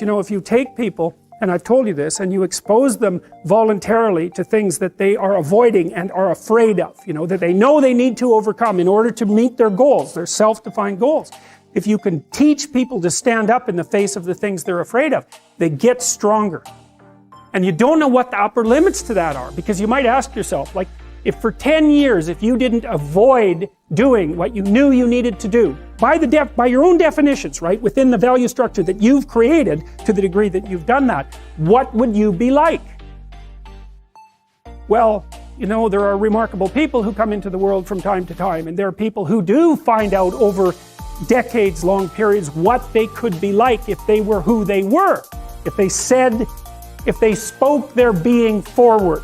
you know, if you take people, and I've told you this, and you expose them voluntarily to things that they are avoiding and are afraid of, you know they need to overcome in order to meet their goals, their self-defined goals. If you can teach people to stand up in the face of the things they're afraid of, they get stronger. And you don't know what the upper limits to that are, because you might ask yourself, like, if for 10 years, if you didn't avoid doing what you knew you needed to do, by your own definitions, right, within the value structure that you've created, to the degree that you've done that, what would you be like? Well, you know, there are remarkable people who come into the world from time to time, and there are people who do find out over decades-long periods what they could be like if they were who they were, if they spoke their being forward.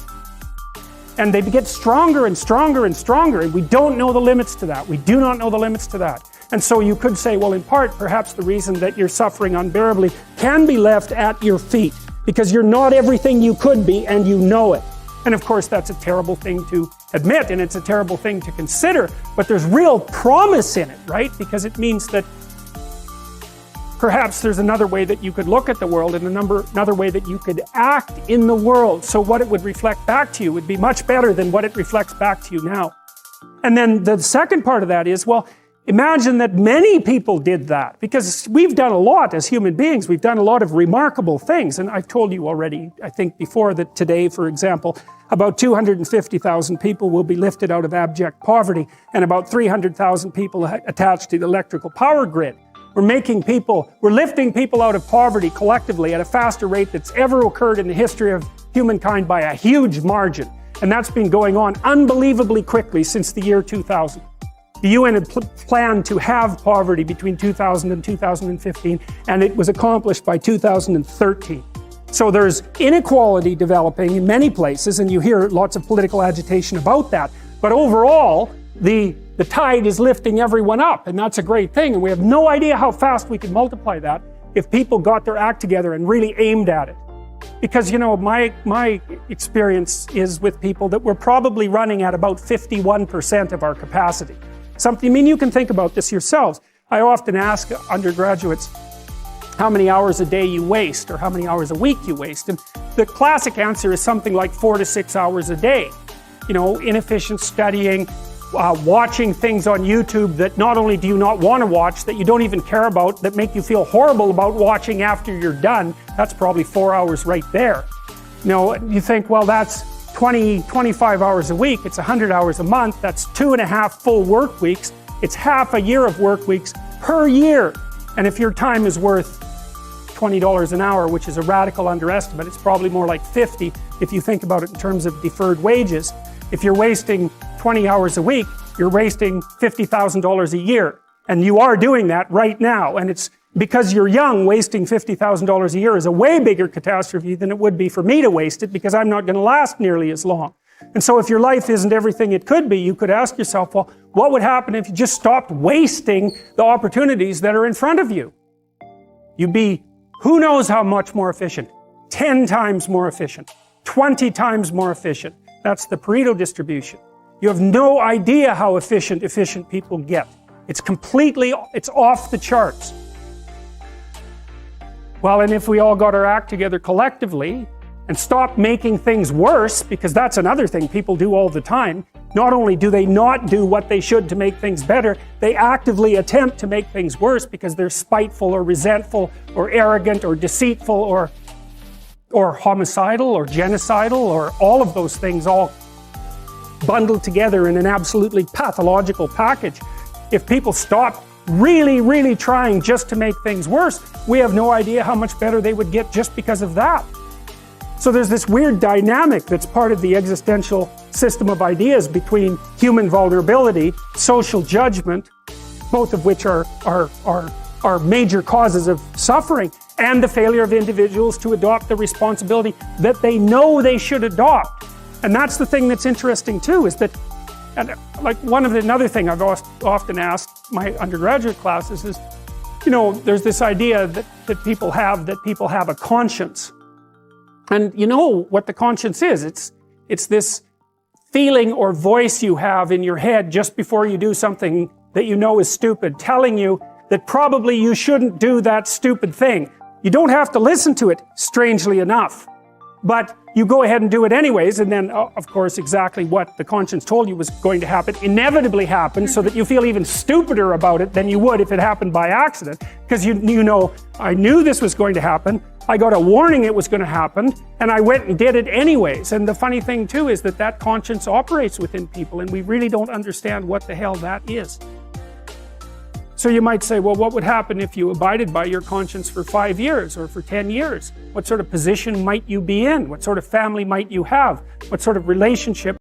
And they get stronger and stronger and stronger, and we don't know the limits to that. We do not know the limits to that. And so you could say, well, in part, perhaps the reason that you're suffering unbearably can be left at your feet, because you're not everything you could be, and you know it. And of course, that's a terrible thing to admit, and it's a terrible thing to consider, but there's real promise in it, right? Because it means that perhaps there's another way that you could look at the world, and another way that you could act in the world, so what it would reflect back to you would be much better than what it reflects back to you now. And then the second part of that is, well, imagine that many people did that, because we've done a lot as human beings. We've done a lot of remarkable things, and I've told you already, I think before, that today, for example, about 250,000 people will be lifted out of abject poverty, and about 300,000 people attached to the electrical power grid. We're lifting people out of poverty collectively at a faster rate that's ever occurred in the history of humankind by a huge margin. And that's been going on unbelievably quickly since the year 2000. The UN had planned to have poverty between 2000 and 2015, and it was accomplished by 2013. So there's inequality developing in many places, and you hear lots of political agitation about that. But overall, the tide is lifting everyone up, and that's a great thing, and we have no idea how fast we could multiply that if people got their act together and really aimed at it. Because, you know, my experience is with people that we're probably running at about 51% of our capacity. I mean, you can think about this yourselves. I often ask undergraduates how many hours a day you waste, or how many hours a week you waste, and the classic answer is something like 4 to 6 hours a day. You know, inefficient studying, watching things on YouTube that not only do you not want to watch, that you don't even care about, that make you feel horrible about watching after you're done. That's probably 4 hours right there. You know, you think, well, that's 25 hours a week, it's 100 hours a month, that's 2.5 full work weeks, it's half a year of work weeks per year. And if your time is worth $20 an hour, which is a radical underestimate, it's probably more like 50 if you think about it in terms of deferred wages. If you're wasting 20 hours a week, you're wasting $50,000 a year. And you are doing that right now. And it's because you're young, wasting $50,000 a year is a way bigger catastrophe than it would be for me to waste it, because I'm not going to last nearly as long. And so if your life isn't everything it could be, you could ask yourself, well, what would happen if you just stopped wasting the opportunities that are in front of you? You'd be, who knows how much more efficient? 10 times more efficient, 20 times more efficient. That's the Pareto distribution. You have no idea how efficient people get. It's off the charts. Well, and if we all got our act together collectively and stopped making things worse, because that's another thing people do all the time. Not only do they not do what they should to make things better, they actively attempt to make things worse because they're spiteful or resentful or arrogant or deceitful or homicidal or genocidal, or all of those things all bundled together in an absolutely pathological package. If people stop really, really trying just to make things worse, we have no idea how much better they would get just because of that. So there's this weird dynamic that's part of the existential system of ideas between human vulnerability, social judgment, both of which are major causes of suffering, and the failure of individuals to adopt the responsibility that they know they should adopt. And that's the thing that's interesting too, is that, and like another thing I've often asked my undergraduate classes is, you know, there's this idea that people have a conscience. And you know what the conscience is. It's this feeling or voice you have in your head just before you do something that you know is stupid, telling you that probably you shouldn't do that stupid thing. You don't have to listen to it, strangely enough. But you go ahead and do it anyways, and then, of course, exactly what the conscience told you was going to happen inevitably happens, so that you feel even stupider about it than you would if it happened by accident. Because you know, I knew this was going to happen, I got a warning it was going to happen, and I went and did it anyways. And the funny thing too is that conscience operates within people, and we really don't understand what the hell that is. So you might say, well, what would happen if you abided by your conscience for 5 years or for 10 years? What sort of position might you be in? What sort of family might you have? What sort of relationship